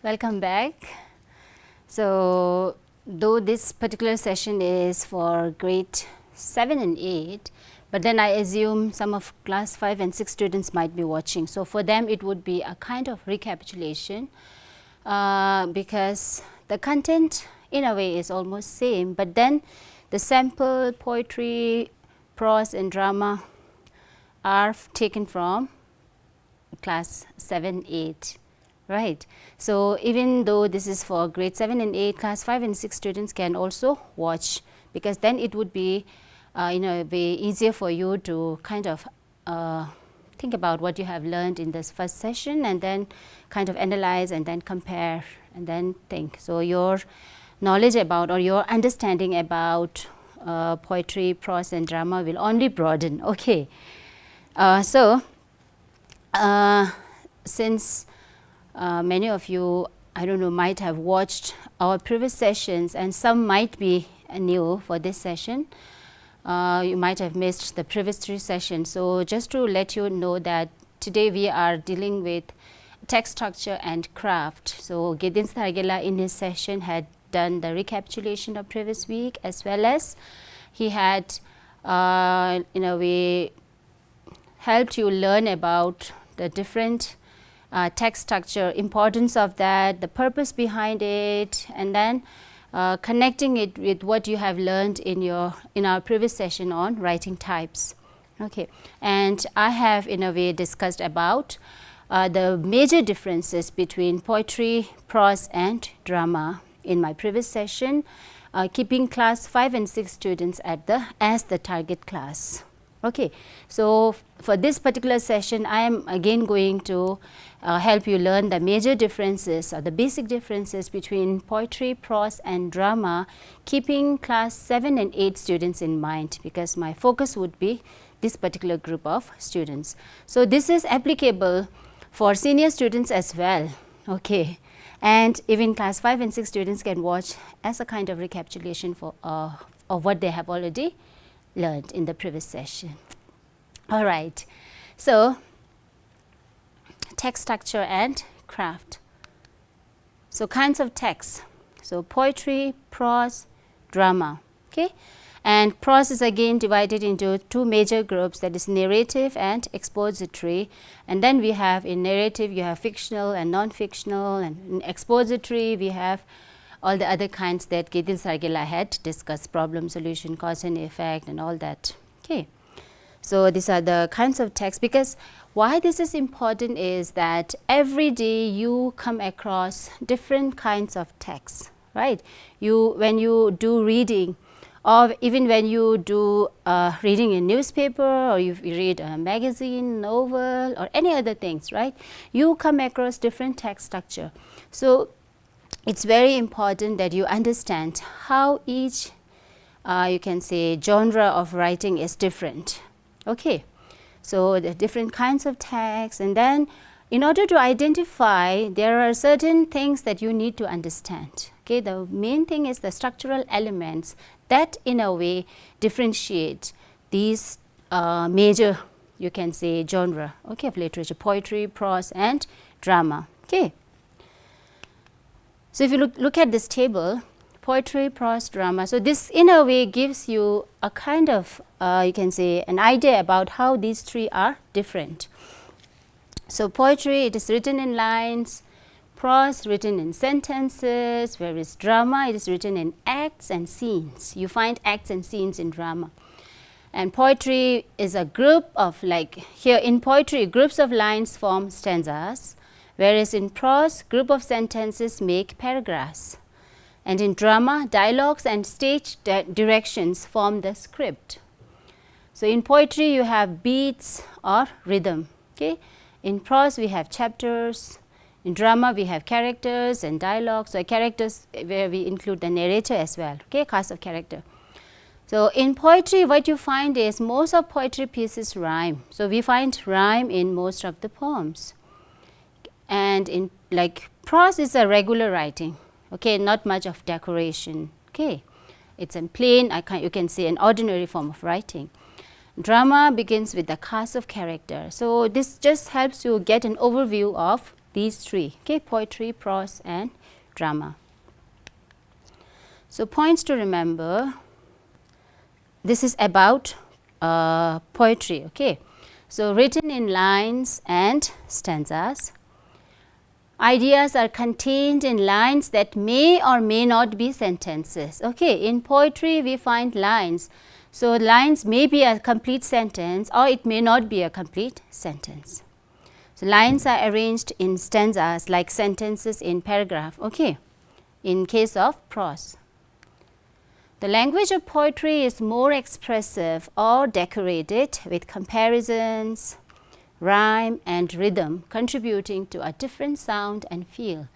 Welcome back. So, though this particular session is for grade 7 and 8, but then I assume some of class 5 and 6 students might be watching. So, for them it would be a kind of recapitulation because the content in a way is almost same, but then the sample poetry, prose and drama are taken from class 7, 8. Right. So, even though this is for grade 7 and 8, class 5 and 6 students can also watch, because then it would be in a way easier for you to kind of think about what you have learned in this first session and then kind of analyze and then compare and then think. So, your knowledge about or your understanding about poetry, prose and drama will only broaden. Okay. Since many of you, I don't know, might have watched our previous sessions and some might be new for this session. You might have missed the previous 3 sessions. So, just to let you know that today we are dealing with text structure and craft. So, Gedin Stargela in his session had done the recapitulation of previous week, as well as he had in a way helped you learn about the different text structure, importance of that, the purpose behind it, and then connecting it with what you have learned in our previous session on writing types. Okay. And I have in a way discussed about the major differences between poetry, prose and drama in my previous session, keeping class 5 and 6 students as the target class. Okay. So, for this particular session, I am again going to help you learn the major differences or the basic differences between poetry, prose and drama, keeping class 7 and 8 students in mind, because my focus would be this particular group of students. So, this is applicable for senior students as well. Okay. And even class 5 and 6 students can watch as a kind of recapitulation for of what they have already learned in the previous session. All right. So, text structure and craft. So, kinds of texts. So, poetry, prose, drama. Okay. And prose is again divided into 2 major groups, that is narrative and expository. And then we have in narrative you have fictional and non-fictional, and in expository we have all the other kinds that Gedin Stargela had discussed, problem, solution, cause and effect and all that. Okay. So, these are the kinds of text, because why this is important is that every day you come across different kinds of texts, right. When you do reading, or even when you do reading in newspaper, or you read a magazine, novel or any other things, right, you come across different text structure. So, it is very important that you understand how each you can say genre of writing is different. Okay. So, the different kinds of text, and then in order to identify, there are certain things that you need to understand. Okay. The main thing is the structural elements that in a way differentiate these major, you can say, genre, okay, of literature, poetry, prose and drama. Okay. So, if you look at this table, poetry, prose, drama. So, this in a way gives you a kind of you can say an idea about how these 3 are different. So, poetry, it is written in lines, prose written in sentences, whereas drama, it is written in acts and scenes. You find acts and scenes in drama. And poetry is a group of, like here in poetry, groups of lines form stanzas, whereas in prose, group of sentences make paragraphs. And in drama, dialogues and stage directions form the script. So, in poetry you have beats or rhythm. Okay. In prose we have chapters, in drama we have characters and dialogues. So, characters where we include the narrator as well, okay, cast of character. So, in poetry what you find is most of poetry pieces rhyme. So, we find rhyme in most of the poems. And in like prose is a regular writing, okay, not much of decoration. Okay. It is a plain, you can say an ordinary form of writing. Drama begins with the cast of character. So, this just helps you get an overview of These three, okay, poetry, prose and drama. So points to remember, this is about poetry, okay. So written in lines and stanzas. Ideas are contained in lines that may or may not be sentences, okay. In poetry we find lines. So lines may be a complete sentence or it may not be a complete sentence. So lines are arranged in stanzas like sentences in paragraph, okay, in case of prose. The language of poetry is more expressive or decorated with comparisons, rhyme and rhythm contributing to a different sound and feel.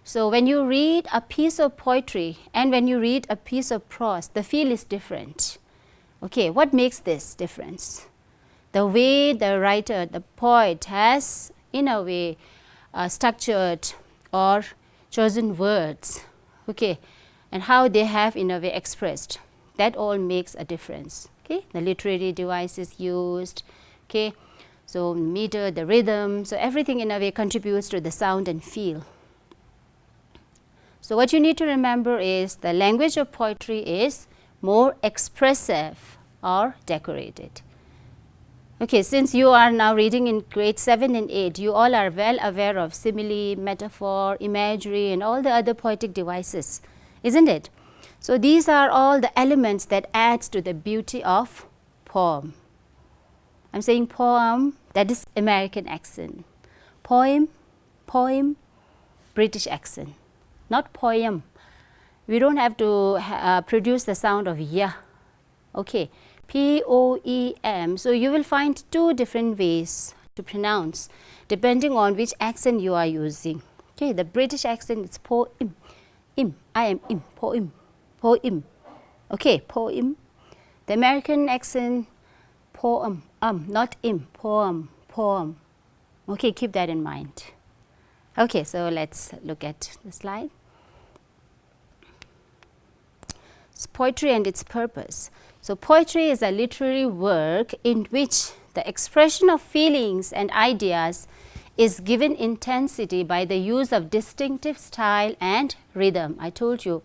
So when you read a piece of poetry and when you read a piece of prose, the feel is different. Okay, what makes this difference? The way the writer, the poet has in a way structured or chosen words, okay, and how they have in a way expressed, that all makes a difference, okay. The literary devices used, okay, so meter, the rhythm, so everything in a way contributes to the sound and feel. So what you need to remember is the language of poetry is more expressive or decorated. Okay, since you are now reading in grade 7 and 8, you all are well aware of simile, metaphor, imagery and all the other poetic devices, isn't it? So these are all the elements that adds to the beauty of poem. I'm saying poem, that is American accent. Poem, poem, British accent, not poem. We don't have to produce the sound of ya, okay. P-O-E-M. So you will find two different ways to pronounce depending on which accent you are using. Okay, the British accent is poem, im, I am im, poem, poem. Okay, poem. The American accent, poem, not im, poem, poem. Okay, keep that in mind. Okay, so let's look at the slide. It's poetry and its purpose. So poetry is a literary work in which the expression of feelings and ideas is given intensity by the use of distinctive style and rhythm. I told you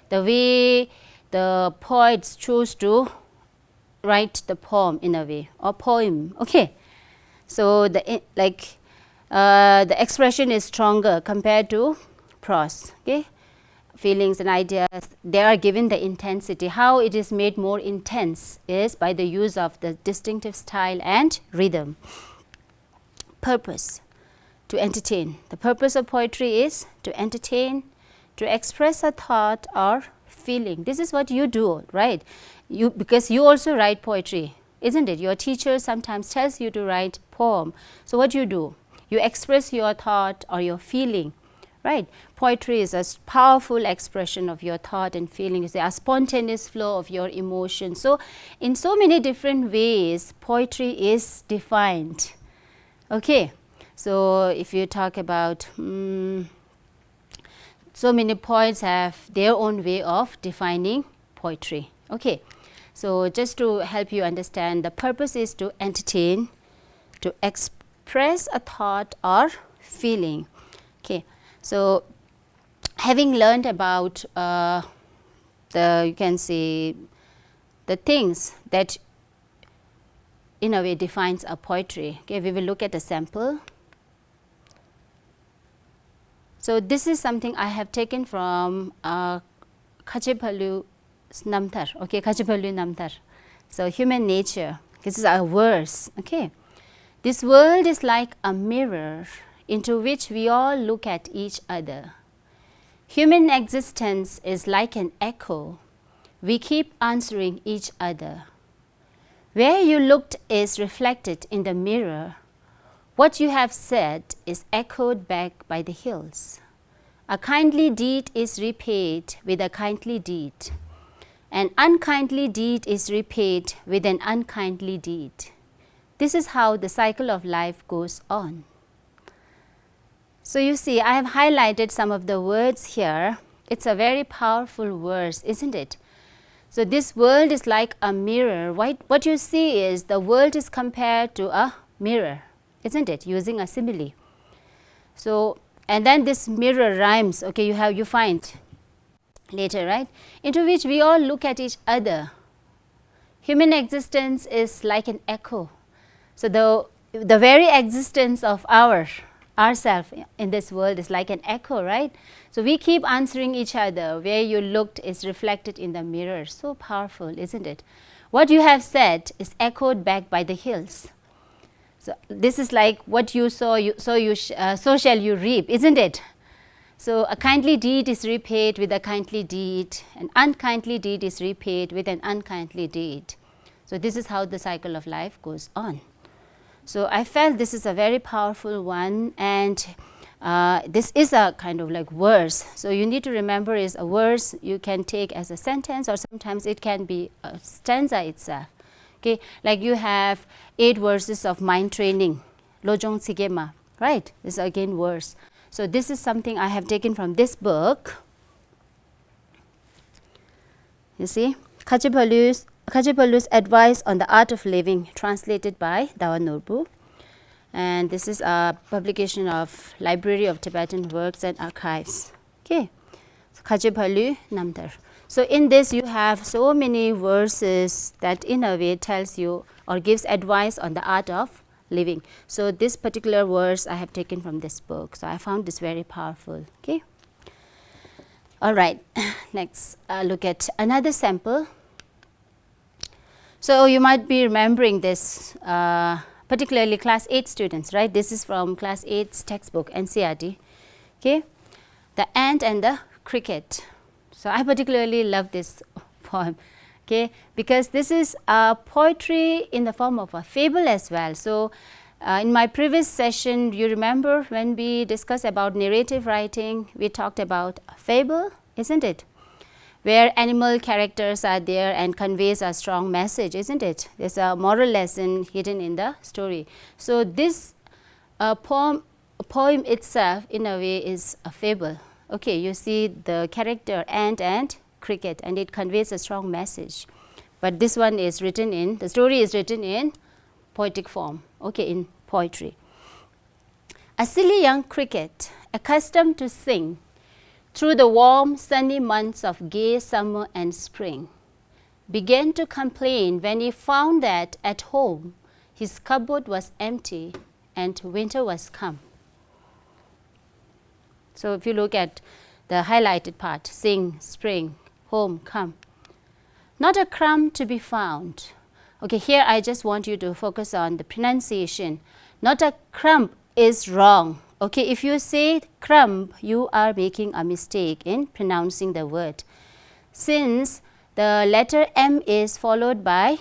the way the poets choose to write the poem in a way, or poem, okay. So the expression is stronger compared to prose, okay. Feelings and ideas, they are given the intensity. How it is made more intense is by the use of the distinctive style and rhythm. Purpose, to entertain. The purpose of poetry is to entertain, to express a thought or feeling. This is what you do, right? Because you also write poetry, isn't it? Your teacher sometimes tells you to write poem. So what do? You express your thought or your feeling. Right, poetry is a powerful expression of your thought and feelings, a spontaneous flow of your emotions. So in so many different ways, poetry is defined. Okay, so if you talk about, so many poets have their own way of defining poetry. Okay, so just to help you understand, the purpose is to entertain, to express a thought or feeling. Okay. So having learned about you can say the things that in a way defines a poetry, okay, we will look at a sample. So this is something I have taken from Kachepallu Namtar, okay, Kachepallu Namtar. So human nature, this is a verse, okay. This world is like a mirror into which we all look at each other. Human existence is like an echo. We keep answering each other. Where you looked is reflected in the mirror. What you have said is echoed back by the hills. A kindly deed is repaid with a kindly deed. An unkindly deed is repaid with an unkindly deed. This is how the cycle of life goes on. So you see, I have highlighted some of the words here. It's a very powerful verse, isn't it? So this world is like a mirror. What you see is the world is compared to a mirror, isn't it? Using a simile. So, and then this mirror rhymes, okay, you find later, right, into which we all look at each other. Human existence is like an echo. So the very existence of ourself in this world is like an echo, right? So we keep answering each other. Where you looked is reflected in the mirror. So powerful, isn't it? What you have said is echoed back by the hills. So this is like what you sow, so shall you reap, isn't it? So a kindly deed is repaid with a kindly deed. An unkindly deed is repaid with an unkindly deed. So this is how the cycle of life goes on. So I felt this is a very powerful one, and this is a kind of like verse. So you need to remember, is a verse you can take as a sentence, or sometimes it can be a stanza itself. Okay, like you have 8 verses of mind training, Lojong Tsigema, right? This is again verse. So this is something I have taken from this book. You see, Khajipalu's Advice on the Art of Living, translated by Dawa Norbu. And this is a publication of Library of Tibetan Works and Archives. Okay, so Khajipalu Namdar. So in this you have so many verses that in a way tells you or gives advice on the art of living. So this particular verse I have taken from this book. So I found this very powerful. Okay. All right. Next, look at another sample. So you might be remembering this, particularly class 8 students, right? This is from class 8's textbook, NCERT. Okay. The ant and the cricket. So I particularly love this poem, okay, because this is poetry in the form of a fable as well. So in my previous session, you remember when we discussed about narrative writing, we talked about a fable, isn't it? Where animal characters are there and conveys a strong message, isn't it? There's a moral lesson hidden in the story. So this poem itself in a way is a fable. Okay, you see the character ant and cricket, and it conveys a strong message. But this one is written in, the story is written in poetic form, okay, in poetry. A silly young cricket, accustomed to sing through the warm, sunny months of gay summer and spring, began to complain when he found that at home his cupboard was empty and winter was come. So if you look at the highlighted part, sing, spring, home, come. Not a crumb to be found. Okay, here I just want you to focus on the pronunciation. Not a crumb is wrong. Okay, if you say crumb, you are making a mistake in pronouncing the word, since the letter M is followed by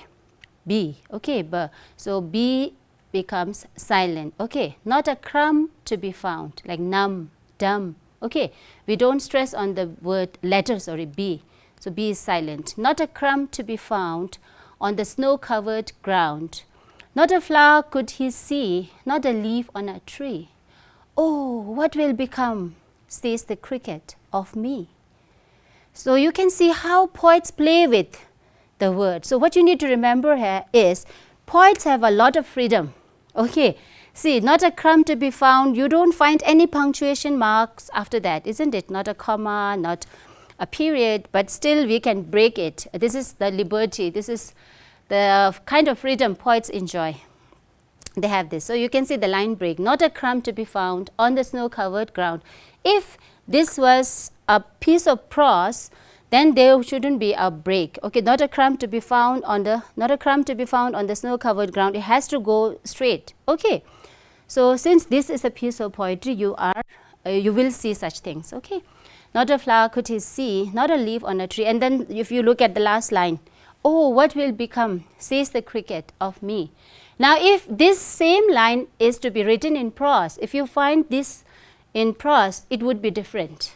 B. Okay, B. So B becomes silent. Okay, not a crumb to be found, like numb, dumb. Okay, we don't stress on the word letter, sorry, B. So B is silent. Not a crumb to be found on the snow-covered ground. Not a flower could he see, not a leaf on a tree. Oh, what will become, says the cricket, of me? So you can see how poets play with the word. So what you need to remember here is poets have a lot of freedom. Okay, see, not a crumb to be found. You don't find any punctuation marks after that, isn't it? Not a comma, not a period, but still we can break it. This is the liberty. This is the kind of freedom poets enjoy. They have this. So you can see the line break. Not a crumb to be found on the snow-covered ground. If this was a piece of prose, then there shouldn't be a break. Okay, not a crumb to be found on the snow-covered ground. It has to go straight. Okay. So since this is a piece of poetry, you will see such things. Okay. Not a flower could he see, not a leaf on a tree. And then if you look at the last line, oh, what will become, says the cricket, of me? Now, if this same line is to be written in prose, if you find this in prose, it would be different.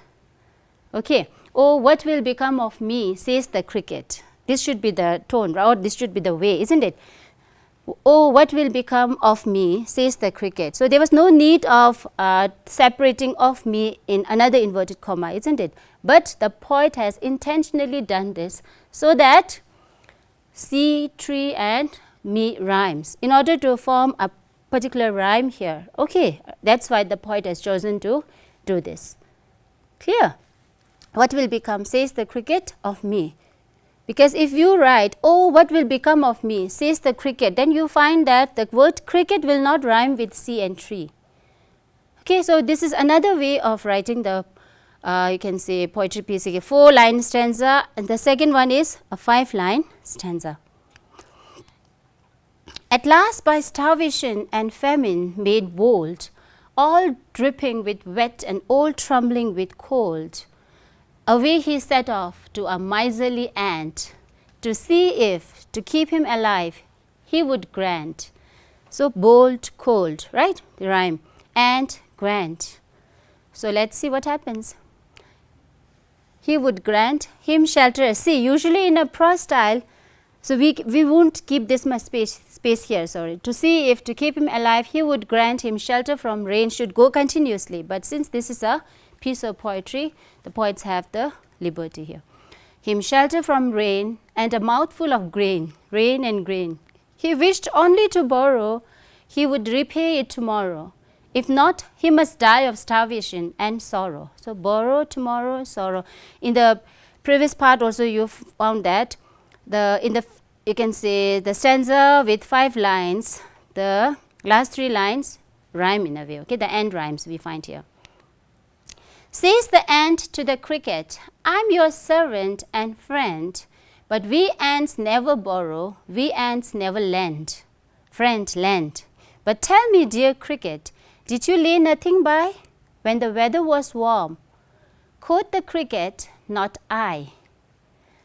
Okay. Oh, what will become of me, says the cricket. This should be the tone, or this should be the way, isn't it? Oh, what will become of me, says the cricket. So there was no need of separating of me in another inverted comma, isn't it? But the poet has intentionally done this so that sea, tree and me rhymes in order to form a particular rhyme here. Okay, that's why the poet has chosen to do this. Clear? What will become, says the cricket, of me? Because if you write, oh, what will become of me, says the cricket, then you find that the word cricket will not rhyme with sea and tree. Okay, so this is another way of writing the, you can say, poetry piece. Okay, 4-line stanza, and the second one is a 5-line stanza. At last by starvation and famine made bold, all dripping with wet and all trembling with cold, away he set off to a miserly ant, to see if, to keep him alive, he would grant. So bold, cold, right? The rhyme. Ant, grant. So let's see what happens. He would grant him shelter. See, usually in a prose style, so we won't keep this much space here, sorry. To see if, to keep him alive, he would grant him shelter from rain, should go continuously. But since this is a piece of poetry, the poets have the liberty here. Him shelter from rain and a mouthful of grain, rain and grain. He wished only to borrow, he would repay it tomorrow. If not, he must die of starvation and sorrow. So borrow, tomorrow, sorrow. In the previous part also you found that you can say the stanza with 5 lines, the last 3 lines rhyme in a way. Okay, the end rhymes we find here. Says the ant to the cricket, I'm your servant and friend, but we ants never borrow, we ants never lend. Friend, lend. But tell me, dear cricket, did you lay nothing by when the weather was warm? Quoth the cricket, not I.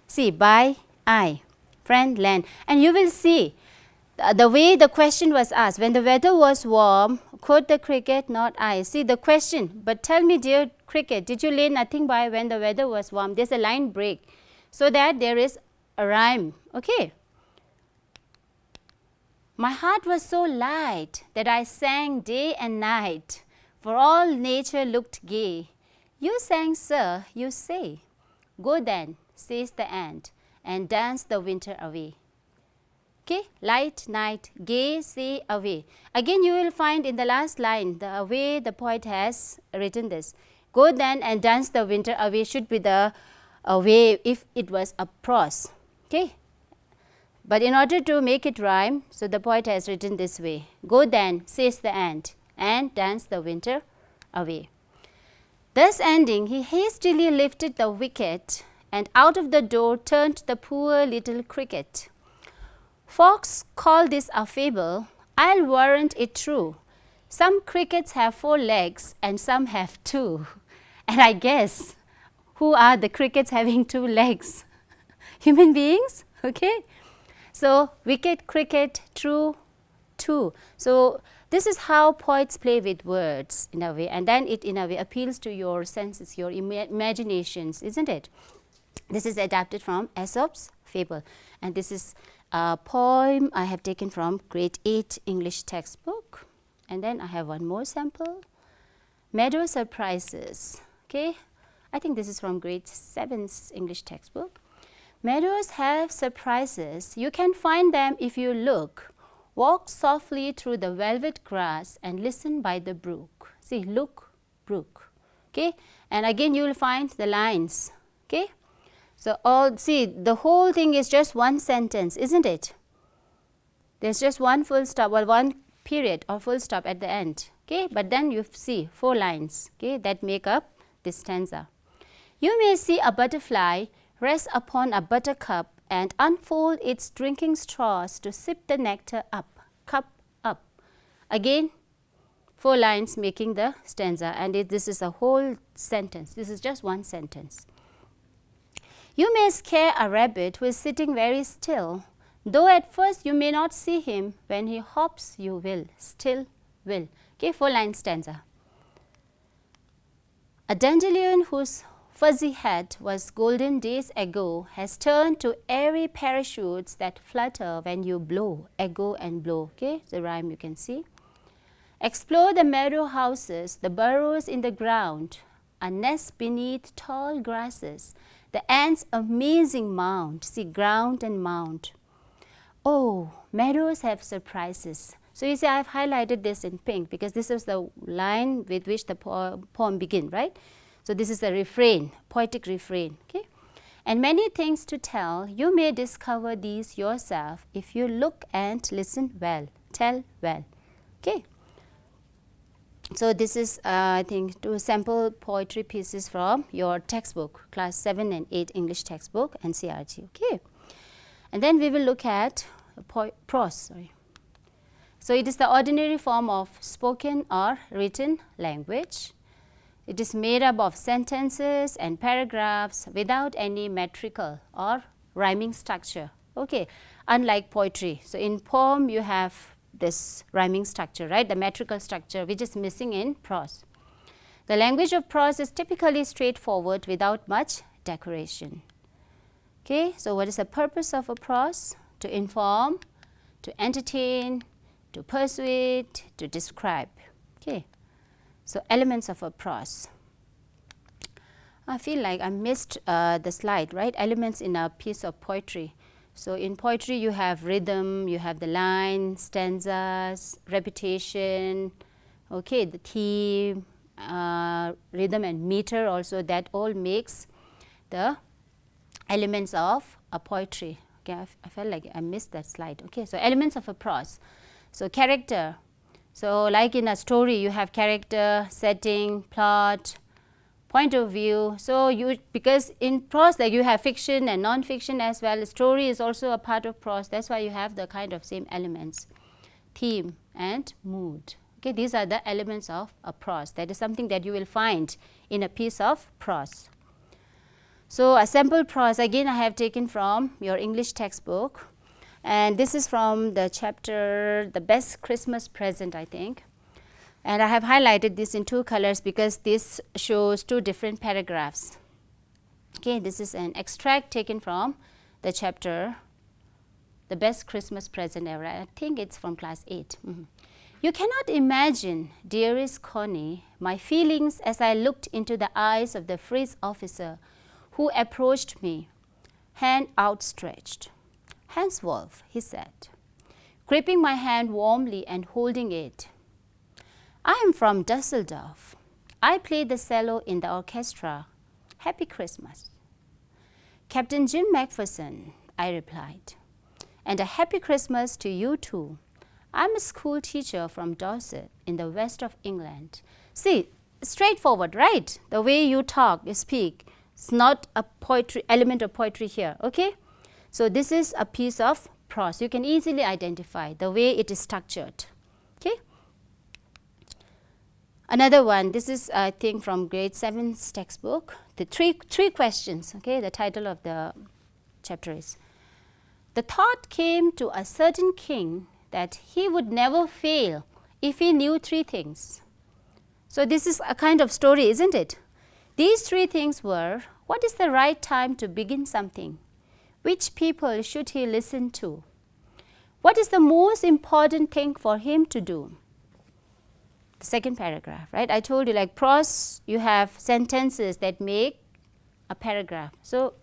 See, by, I, friend, lend. And you will see the way the question was asked. When the weather was warm, quoth the cricket, not I. See the question, but tell me, dear cricket, did you lay nothing by when the weather was warm? There's a line break so that there is a rhyme. Okay. My heart was so light that I sang day and night, for all nature looked gay. You sang, sir, you say. Go then, says the ant, and dance the winter away. Okay, light, night, gay, say, away. Again you will find in the last line, the way the poet has written this. Go then and dance the winter away should be the way if it was a prose. Okay. But in order to make it rhyme, so the poet has written this way. Go then, says the ant, and dance the winter away. Thus ending, he hastily lifted the wicket, and out of the door turned the poor little cricket. Folks call this a fable, I'll warrant it true. Some crickets have 4 legs, and some have 2. And I guess, who are the crickets having 2 legs? Human beings? Okay. So, wicket, cricket, true, 2. So, this is how poets play with words in a way, and then it in a way appeals to your senses, your imaginations, isn't it? This is adapted from Aesop's fable, and this is a poem I have taken from grade 8 English textbook. And then I have one more sample, Meadow Surprises. Okay, I think this is from grade 7's English textbook. Meadows have surprises. You can find them if you look. Walk softly through the velvet grass and listen by the brook. See, look, brook. Okay, and again you will find the lines. Okay, so see, the whole thing is just one sentence, isn't it? There's just one full stop or one period or full stop at the end. Okay, but then you see 4 lines. Okay, that make up this stanza. You may see a butterfly rest upon a buttercup and unfold its drinking straws to sip the nectar up, cup up. Again, 4 lines making the stanza, and this is a whole sentence. This is just one sentence. You may scare a rabbit who is sitting very still, though at first you may not see him. When he hops, you will, still will. Okay, 4 line stanza. A dandelion whose fuzzy head was golden days ago has turned to airy parachutes that flutter when you blow, echo and blow. Okay, the rhyme you can see. Explore the meadow houses, the burrows in the ground, a nest beneath tall grasses, the ants' amazing mound. See, ground and mound. Oh, meadows have surprises. So you see, I've highlighted this in pink because this is the line with which the poem begins, right? So this is the refrain, poetic refrain. Okay? And many things to tell, you may discover these yourself if you look and listen well, tell well. Okay? So this is I think 2 sample poetry pieces from your textbook, class 7 and 8 English textbook and CRT. Okay? And then we will look at prose. Sorry. So it is the ordinary form of spoken or written language. It is made up of sentences and paragraphs without any metrical or rhyming structure. Okay, unlike poetry. So in poem you have this rhyming structure, right? The metrical structure which is missing in prose. The language of prose is typically straightforward without much decoration. Okay, so what is the purpose of a prose? To inform, to entertain, to persuade, to describe. Okay, so elements of a prose. I feel like I missed the slide, right? Elements in a piece of poetry. So in poetry you have rhythm, you have the line, stanzas, repetition, okay, the theme, rhythm and meter also, that all makes the elements of a poetry. Okay, I felt like I missed that slide. Okay, so elements of a prose. So character. So like in a story you have character, setting, plot, point of view. So you, because in prose like you have fiction and non-fiction as well, story is also a part of prose. That's why you have the kind of same elements, theme and mood. Okay, these are the elements of a prose. That is something that you will find in a piece of prose. So a sample prose again I have taken from your English textbook, and this is from the chapter The Best Christmas Present, I think. And I have highlighted this in 2 colors because this shows 2 different paragraphs. Okay, this is an extract taken from the chapter The Best Christmas Present Ever. I think it's from class 8. You cannot imagine, dearest Connie, my feelings as I looked into the eyes of the frieze officer who approached me, hand outstretched. Hans Wolf, he said, gripping my hand warmly and holding it. I am from Dusseldorf. I play the cello in the orchestra. Happy Christmas. Captain Jim Macpherson, I replied, and a happy Christmas to you too. I'm a school teacher from Dorset in the west of England. See, straightforward, right? The way you talk, you speak. It's not a poetry element of poetry here, okay? So this is a piece of prose. You can easily identify the way it is structured, okay? Another one, this is I think from grade 7's textbook. The three questions, okay? The title of the chapter is, the thought came to a certain king that he would never fail if he knew 3 things. So this is a kind of story, isn't it? These 3 things were, what is the right time to begin something? Which people should he listen to? What is the most important thing for him to do? The second paragraph, right? I told you like prose, you have sentences that make a paragraph. So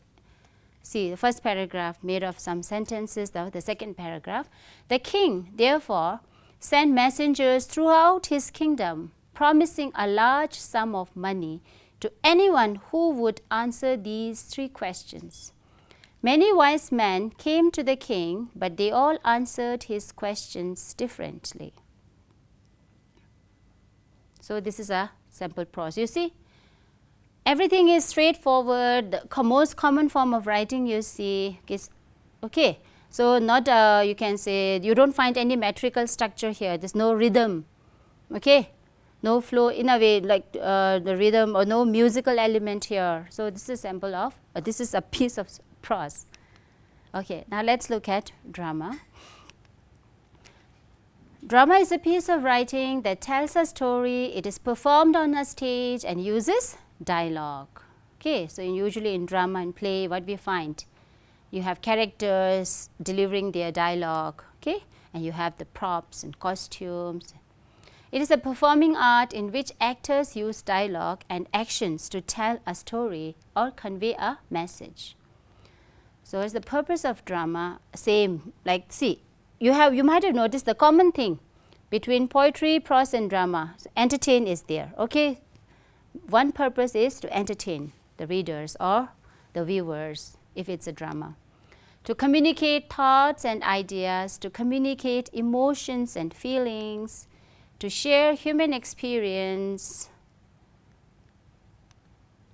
see, the first paragraph made of some sentences, the second paragraph. The king, therefore, sent messengers throughout his kingdom, promising a large sum of money to anyone who would answer these 3 questions. Many wise men came to the king, but they all answered his questions differently. So this is a sample prose. You see, everything is straightforward. The most common form of writing you see is, okay. So not you can say you don't find any metrical structure here. There's no rhythm, okay. No flow in a way like the rhythm or no musical element here. So this is a sample of, this is a piece of prose. Okay, now let's look at drama. Drama is a piece of writing that tells a story. It is performed on a stage and uses dialogue. Okay, so usually in drama and play, what we find, you have characters delivering their dialogue, okay, and you have the props and costumes. It is a performing art in which actors use dialogue and actions to tell a story or convey a message. So as the purpose of drama, same, like see, you might have noticed the common thing. between poetry, prose and drama. So entertain is there. Okay, one purpose is to entertain the readers or the viewers if it's a drama, to communicate thoughts and ideas, to communicate emotions and feelings, to share human experience,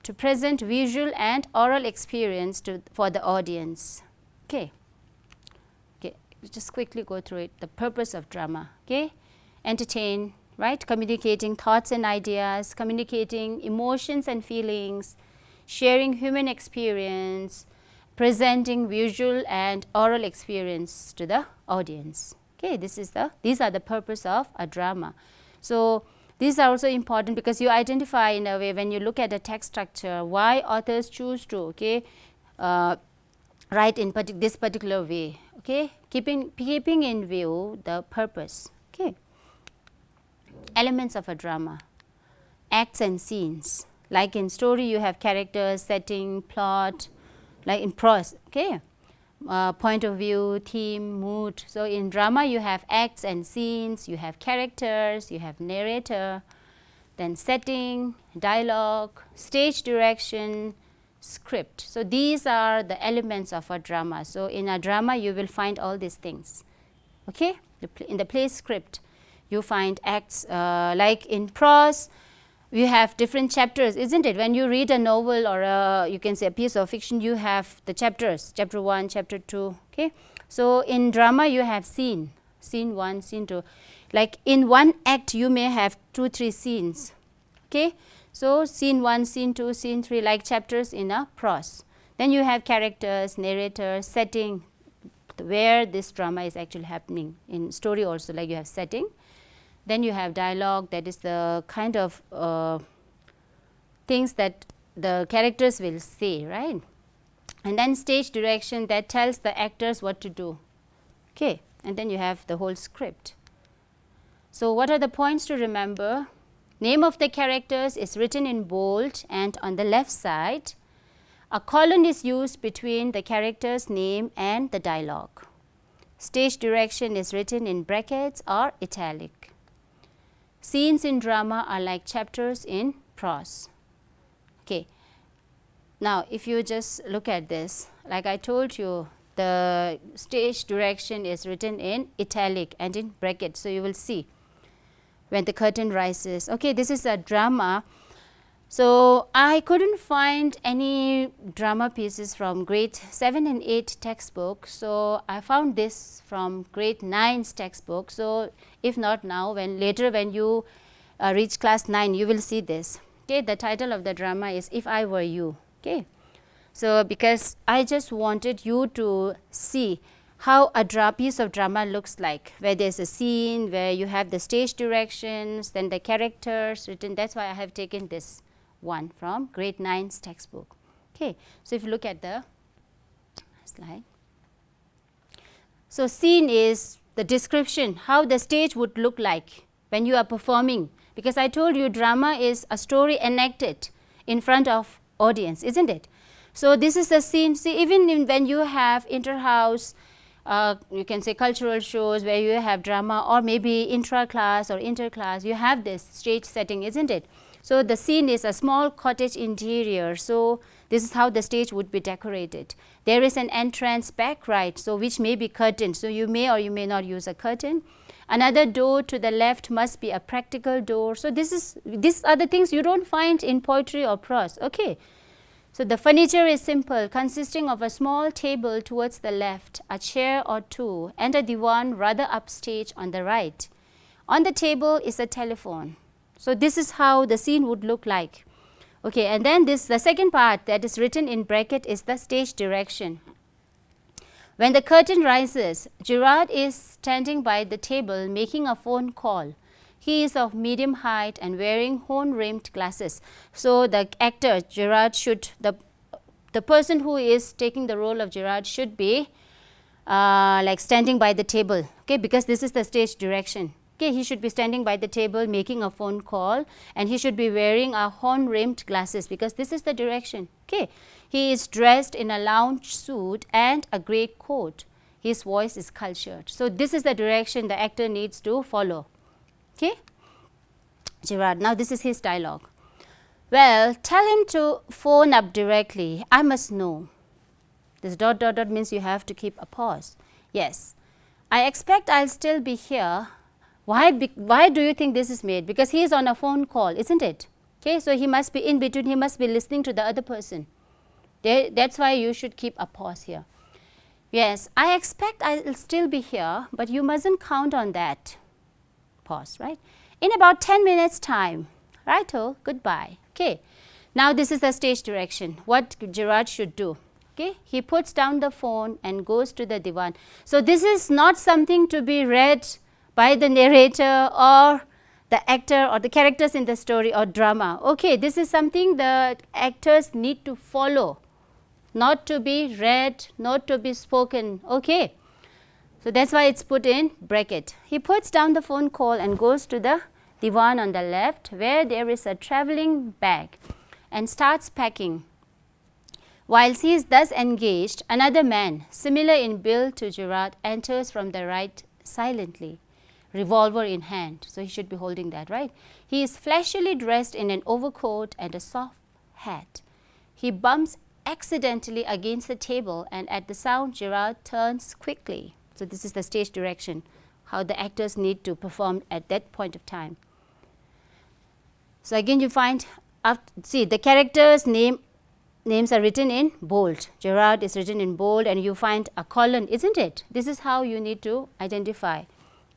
to present visual and oral experience for the audience. Okay. Okay, just quickly go through it. The purpose of drama. Okay, entertain, right? Communicating thoughts and ideas, communicating emotions and feelings, sharing human experience, presenting visual and oral experience to the audience. Okay, these are the purpose of a drama. So these are also important because you identify in a way when you look at the text structure why authors choose to write in this particular way. Okay, keeping in view the purpose. Okay, elements of a drama, acts and scenes. Like in story, you have characters, setting, plot. Like in prose, okay, point of view, theme, mood. So in drama, you have acts and scenes, you have characters, you have narrator, then setting, dialogue, stage direction, script. So these are the elements of a drama. So in a drama, you will find all these things. Okay, in the play script, you find acts. Like in prose, you have different chapters, isn't it? When you read a novel or you can say a piece of fiction, you have the chapters, chapter 1, chapter 2. Okay, so in drama you have scene 1, scene 2. Like in one act you may have 2-3 scenes. Okay, so scene 1, scene 2, scene 3, like chapters in a prose. Then you have characters, narrator, setting, where this drama is actually happening. In story also, like you have setting. Then you have dialogue, that is the kind of things that the characters will say, right? And then stage direction, that tells the actors what to do. Okay, and then you have the whole script. So what are the points to remember? Name of the characters is written in bold and on the left side. A colon is used between the character's name and the dialogue. Stage direction is written in brackets or italic. Scenes in drama are like chapters in prose. Okay. Now, if you just look at this, like I told you, the stage direction is written in italic and in brackets. So you will see when the curtain rises. Okay, this is a drama. So I couldn't find any drama pieces from grade 7 and 8 textbook. So I found this from grade 9's textbook. So if not now, later when you reach class 9, you will see this. Okay, the title of the drama is If I Were You. Okay, so because I just wanted you to see how a piece of drama looks like, where there's a scene, where you have the stage directions, then the characters written. That's why I have taken this one from grade 9's textbook. Okay, so if you look at the slide. So scene is the description, how the stage would look like when you are performing, because I told you drama is a story enacted in front of audience, isn't it? So this is the scene. See, even when you have inter-house, you can say cultural shows where you have drama, or maybe intra-class or inter-class, you have this stage setting, isn't it? So the scene is a small cottage interior. So this is how the stage would be decorated. There is an entrance back right, so which may be curtained. So you may or you may not use a curtain. Another door to the left must be a practical door. So these are the things you don't find in poetry or prose. Okay. So the furniture is simple, consisting of a small table towards the left, a chair or two, and a divan rather upstage on the right. On the table is a telephone. So this is how the scene would look like. Okay, and then the second part that is written in bracket is the stage direction. When the curtain rises, Gerard is standing by the table making a phone call. He is of medium height and wearing horn-rimmed glasses. So the actor, Gerard, the person who is taking the role of Gerard should be like standing by the table, okay, because this is the stage direction. Okay, he should be standing by the table making a phone call, and he should be wearing a horn-rimmed glasses because this is the direction. Okay, he is dressed in a lounge suit and a grey coat. His voice is cultured. So this is the direction the actor needs to follow. Okay, Gerard, now this is his dialogue. Well, tell him to phone up directly. I must know. This ... means you have to keep a pause. Yes, I expect I'll still be here. Why do you think this is made? Because he is on a phone call, isn't it? Okay, so he must be in between, he must be listening to the other person. That's why you should keep a pause here. Yes, I expect I'll still be here, but you mustn't count on that. Pause, right? In about 10 minutes time. Righto, goodbye. Okay, now this is the stage direction, what Gerard should do. Okay, he puts down the phone and goes to the divan. So this is not something to be read by the narrator or the actor or the characters in the story or drama. Okay, this is something the actors need to follow, not to be read, not to be spoken. Okay, so that's why it's put in bracket. He puts down the phone call and goes to the divan on the left where there is a travelling bag and starts packing. Whilst he is thus engaged, another man, similar in build to Gerard, enters from the right silently, revolver in hand. So he should be holding that, right? He is flashily dressed in an overcoat and a soft hat. He bumps accidentally against the table, and at the sound, Gerard turns quickly. So this is the stage direction, how the actors need to perform at that point of time. So again, you find, see, the characters' names are written in bold. Gerard is written in bold, and you find a colon, isn't it? This is how you need to identify.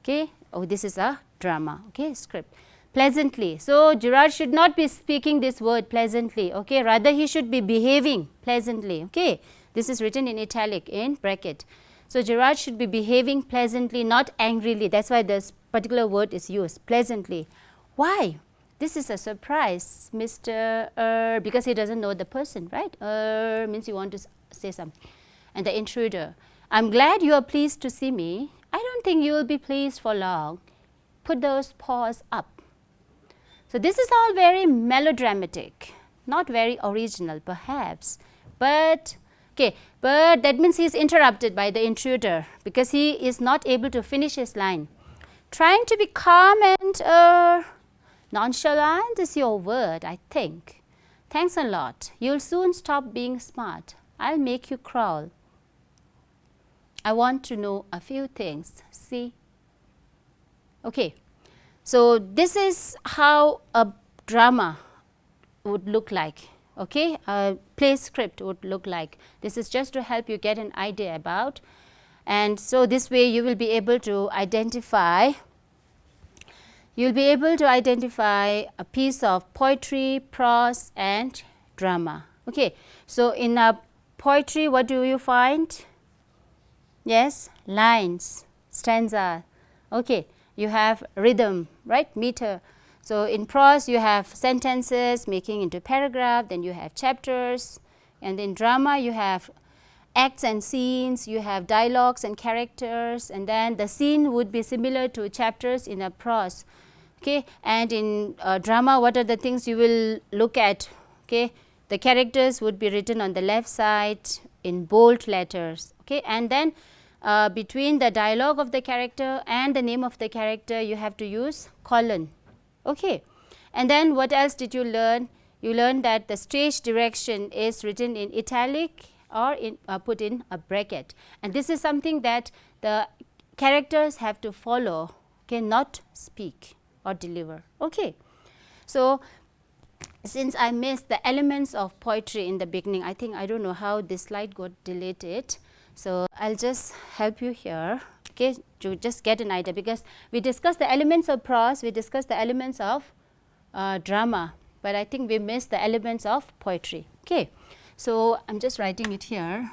Okay, oh, this is a drama. Okay, script. Pleasantly. So Gerard should not be speaking this word pleasantly. Okay, rather he should be behaving pleasantly. Okay, this is written in italic in bracket. So Gerard should be behaving pleasantly, not angrily. That's why this particular word is used, pleasantly. Why? This is a surprise, Mr. Because he doesn't know the person, right? Means you want to say something. And the intruder, I'm glad you are pleased to see me. I don't think you will be pleased for long. Put those paws up. So this is all very melodramatic, not very original perhaps, but okay, but that means he is interrupted by the intruder because he is not able to finish his line. Trying to be calm and nonchalant is your word, I think. Thanks a lot. You'll soon stop being smart. I'll make you crawl. I want to know a few things. See? Okay. So this is how a drama would look like. Okay? A play script would look like. This is just to help you get an idea about. And so this way you will be able to identify a piece of poetry, prose and drama. Okay, so in a poetry, what do you find? Yes, lines, stanza. Okay, you have rhythm, right, meter. So in prose, you have sentences making into paragraph, then you have chapters, and in drama, you have acts and scenes, you have dialogues and characters, and then the scene would be similar to chapters in a prose. Okay, and in drama, what are the things you will look at? Okay, the characters would be written on the left side in bold letters. Okay, and then between the dialogue of the character and the name of the character, you have to use colon. Okay, and then what else did you learn? You learned that the stage direction is written in italic or in put in a bracket, and this is something that the characters have to follow. Okay, not speak or deliver. Okay, so since I missed the elements of poetry in the beginning, I don't know how this slide got deleted, so I'll just help you here, okay, to just get an idea, because we discussed the elements of prose, we discussed the elements of drama, but I think we missed the elements of poetry. Okay, so I'm just writing it here.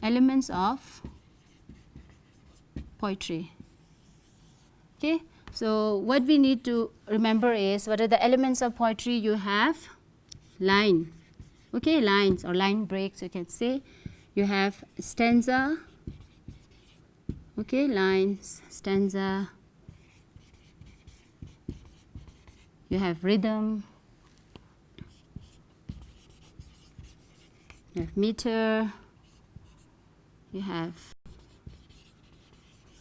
Elements of poetry. Okay, so what we need to remember is, what are the elements of poetry? You have line, okay, lines or line breaks, you can say. You have stanza, okay, lines, stanza. You have rhythm, you have meter, you have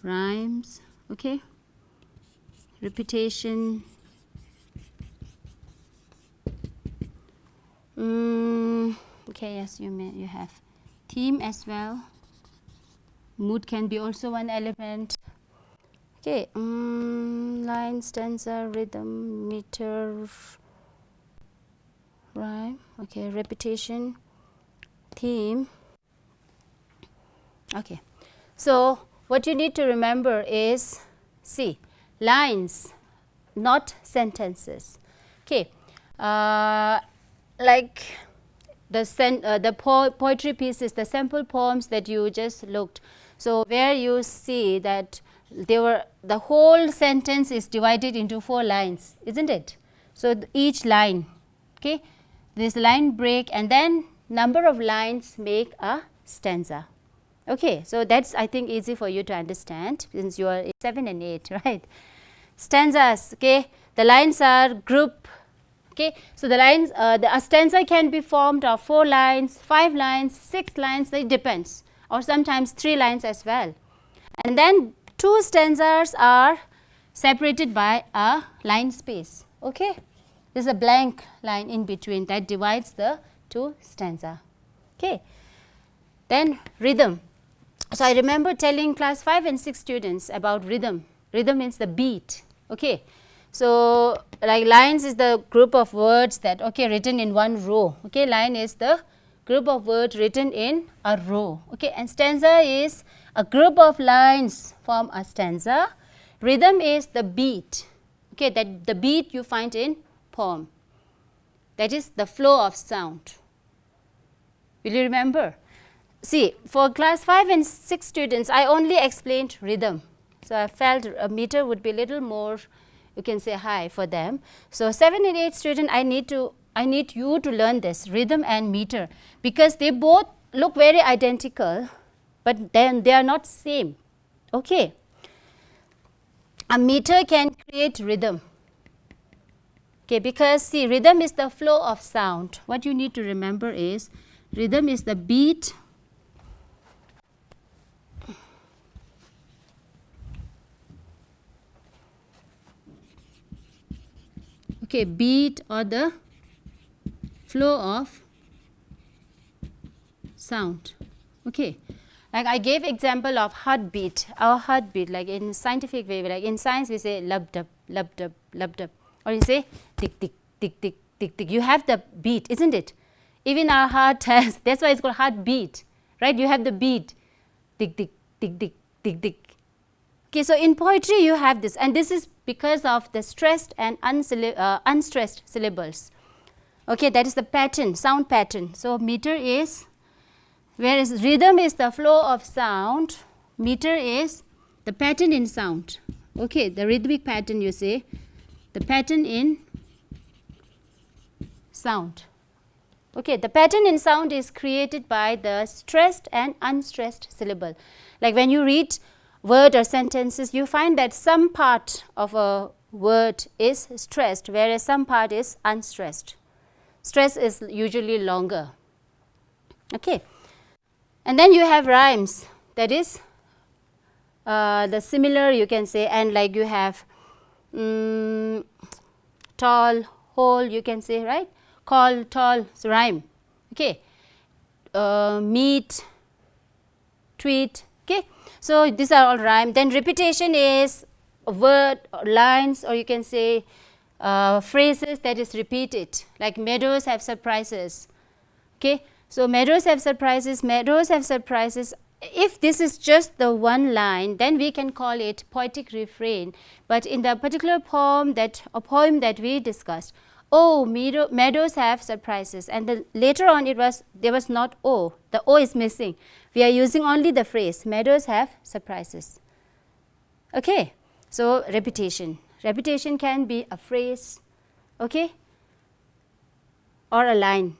rhymes, okay, repetition, okay, yes, you have theme as well. Mood can be also one element. Okay, line, stanza, rhythm, meter, rhyme, okay, repetition, theme. Okay, so what you need to remember is, see, lines, not sentences. Okay, like the poetry pieces, the sample poems that you just looked. So where you see that the whole sentence is divided into 4 lines, isn't it? So each line, okay, this line break, and then number of lines make a stanza. Okay, so that's, I think, easy for you to understand since you are 7 and 8, right? Stanzas, okay, the lines are group. Okay, so the lines, a stanza can be formed of 4 lines, 5 lines, 6 lines, it depends, or sometimes 3 lines as well. And then 2 stanzas are separated by a line space. Okay, there is a blank line in between that divides the 2 stanza. Okay, then rhythm. So I remember telling class 5 and 6 students about rhythm. Rhythm means the beat. Okay. So like lines is the group of words that, okay, written in one row. Okay, line is the group of words written in a row. Okay, and stanza is a group of lines form a stanza. Rhythm is the beat. Okay, that the beat you find in poem. That is the flow of sound. Will you remember? See, for class 5 and 6 students, I only explained rhythm. So I felt a meter would be a little more, you can say, high for them. So 7 and 8 students, I need you to learn this, rhythm and meter, because they both look very identical, but then they are not same. Okay. A meter can create rhythm. Okay, because see, rhythm is the flow of sound. What you need to remember is rhythm is the beat beat or the flow of sound. Okay, like I gave example of heartbeat. Our heartbeat, like in scientific way, like in science we say lub dub, or you say tick tick tick tick tick tick. You have the beat, isn't it? Even our heart has. That's why it's called heartbeat, right? You have the beat, tick tick tick tick tick tick. Okay, so in poetry you have this, and this is because of the stressed and unstressed syllables. Okay, that is the pattern, sound pattern. So meter is, whereas rhythm is the flow of sound, meter is the pattern in sound. Okay, the rhythmic pattern, you say, the pattern in sound. Okay, the pattern in sound is created by the stressed and unstressed syllable. Like when you read word or sentences, you find that some part of a word is stressed, whereas some part is unstressed. Stress is usually longer. Okay, and then you have rhymes, that is the similar, you can say, and like you have tall, whole, you can say, right? Call, tall, so rhyme. Okay, meet, tweet. Okay, so these are all rhyme. Then repetition is a word or lines, or you can say phrases that is repeated, like meadows have surprises. Okay, so meadows have surprises, meadows have surprises. If this is just the one line, then we can call it poetic refrain. But in the particular poem that we discussed, oh, meadows have surprises, and later on there was not oh, the oh is missing. We are using only the phrase meadows have surprises. Okay, so repetition. Repetition can be a phrase, okay, or a line,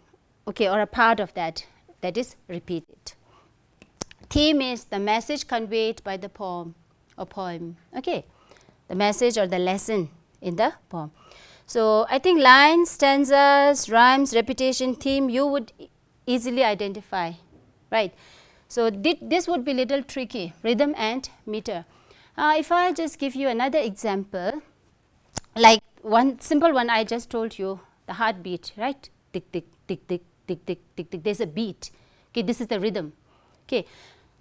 okay, or a part of that is repeated. Theme is the message conveyed by the poem or poem, okay, the message or the lesson in the poem. So I think lines, stanzas, rhymes, repetition, theme, you would easily identify, right? So this would be little tricky, rhythm and meter. If I just give you another example, like one simple one I just told you, the heartbeat, right? Tick, tick, tick, tick, tick, tick, tick, tick. There's a beat. Okay, this is the rhythm. Okay.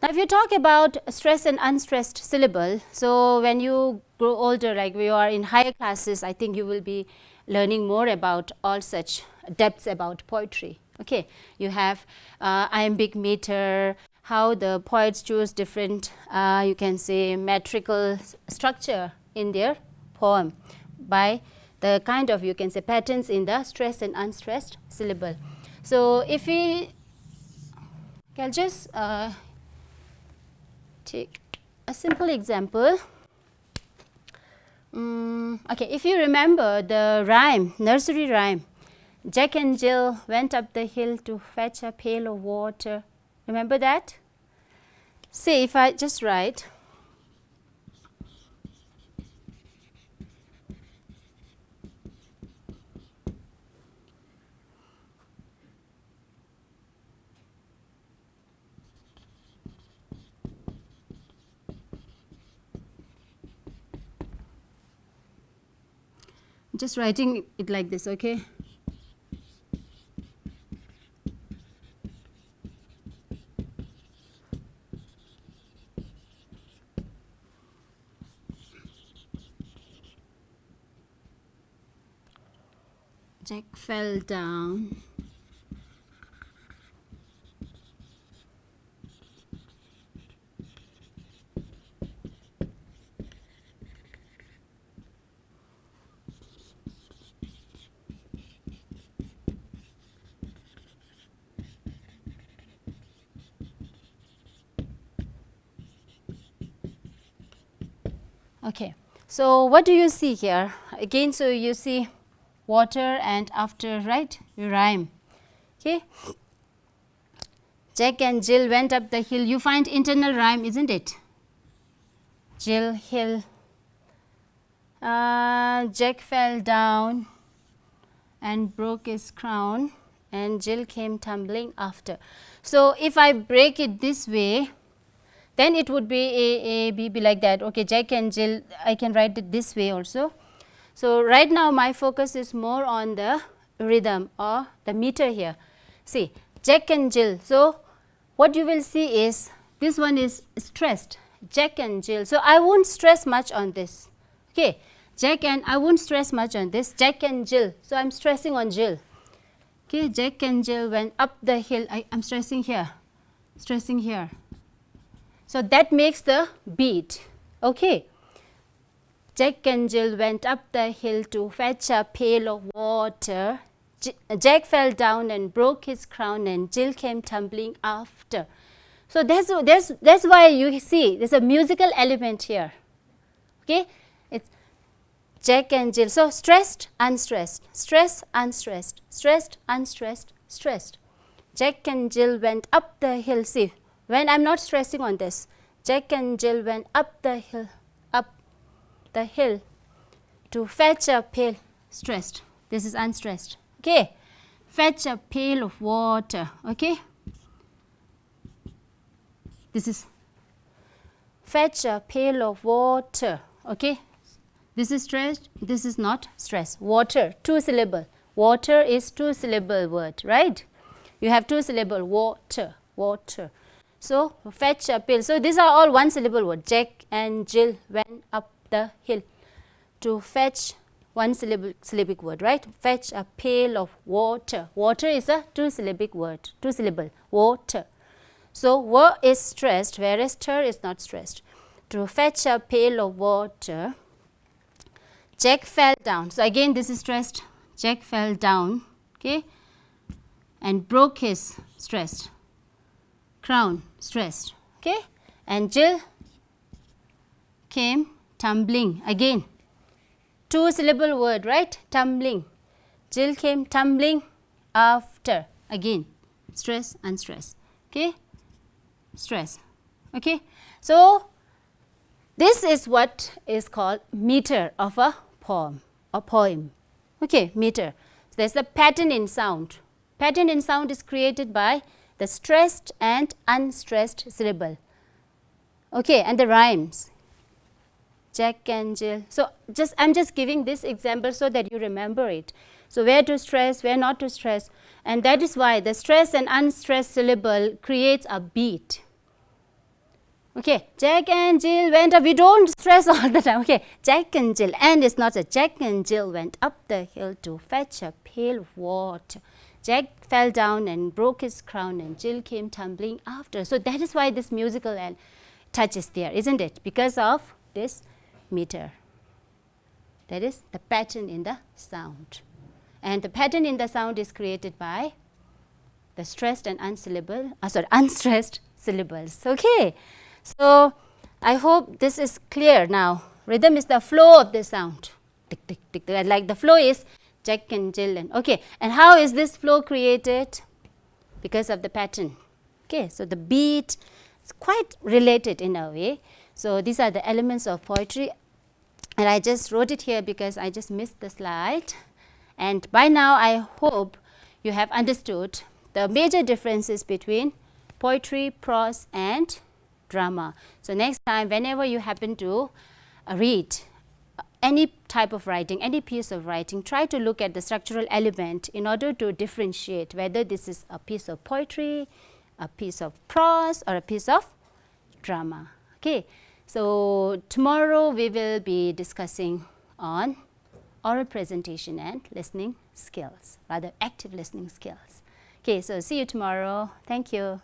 Now, if you talk about stressed and unstressed syllable, so when you grow older, like we are in higher classes, I think you will be learning more about all such depths about poetry. Okay, you have iambic meter, how the poets choose different, you can say, metrical structure in their poem by the kind of, you can say, patterns in the stressed and unstressed syllable. So, if we can just take a simple example. Okay, if you remember the rhyme, nursery rhyme, Jack and Jill went up the hill to fetch a pail of water. Remember that? Say, if I just write, just writing it like this, okay? Jack fell down. Okay, so what do you see here? Again, so you see water and after, right, you rhyme. Okay, Jack and Jill went up the hill. You find internal rhyme, isn't it? Jill, hill. Jack fell down and broke his crown, and Jill came tumbling after. So, if I break it this way, then it would be A, B like that. Okay, Jack and Jill, I can write it this way also. So, right now my focus is more on the rhythm or the meter here. See, Jack and Jill. So, what you will see is this one is stressed, Jack and Jill. So, I won't stress much on this. Okay, Jack and I won't stress much on this, Jack and Jill. So, I am stressing on Jill. Okay, Jack and Jill went up the hill. I am stressing here, stressing here. So, that makes the beat. Okay. Jack and Jill went up the hill to fetch a pail of water. Jack fell down and broke his crown, and Jill came tumbling after. So, that's why you see there's a musical element here. Okay, it's Jack and Jill. So, stressed, unstressed, stressed, unstressed, stressed, unstressed, stressed. Jack and Jill went up the hill. See, when I'm not stressing on this, Jack and Jill went up the hill to fetch a pail. Stressed. This is unstressed. Okay, fetch a pail of water. Okay, this is fetch a pail of water. Okay, this is stressed, this is not stressed. Water, 2 syllable. Water is 2 syllable word, right? You have 2 syllable, water, water. So, fetch a pail. So, these are all 1 syllable word. Jack and Jill went up the hill to fetch 1 syllabic word, right? Fetch a pail of water. Water is a 2 syllabic word, 2 syllable, water. So, w is stressed, whereas ter is not stressed. To fetch a pail of water, Jack fell down. So, again this is stressed. Jack fell down, okay, and broke his stressed crown, stressed, okay, and Jill came tumbling. Again 2 syllable word, right? Tumbling. Jill came tumbling after. Again stress, unstress. Okay, stress. Okay, so this is what is called meter of a poem. Okay, meter. So, there is a pattern in sound. Pattern in sound is created by the stressed and unstressed syllable. Okay, and the rhymes. Jack and Jill. So I'm just giving this example so that you remember it. So where to stress, where not to stress. And that is why the stressed and unstressed syllable creates a beat. Okay, Jack and Jill went up. We don't stress all the time. Okay, Jack and Jill. And it's not a Jack and Jill went up the hill to fetch a pail of water. Jack fell down and broke his crown, and Jill came tumbling after. So that is why this musical touch is there, isn't it? Because of this meter. That is the pattern in the sound. And the pattern in the sound is created by the stressed and unstressed syllables. Okay. So I hope this is clear now. Rhythm is the flow of the sound. Tick, tick, tick, tick. Like the flow is Jack and Jill. And okay. And how is this flow created? Because of the pattern. Okay. So the beat is quite related in a way. So these are the elements of poetry. And I just wrote it here because I just missed the slide. And by now I hope you have understood the major differences between poetry, prose and drama. So next time, whenever you happen to read any type of writing, any piece of writing, try to look at the structural element in order to differentiate whether this is a piece of poetry, a piece of prose, or a piece of drama. Okay. So tomorrow we will be discussing on oral presentation and listening skills, rather active listening skills. Okay, so see you tomorrow. Thank you.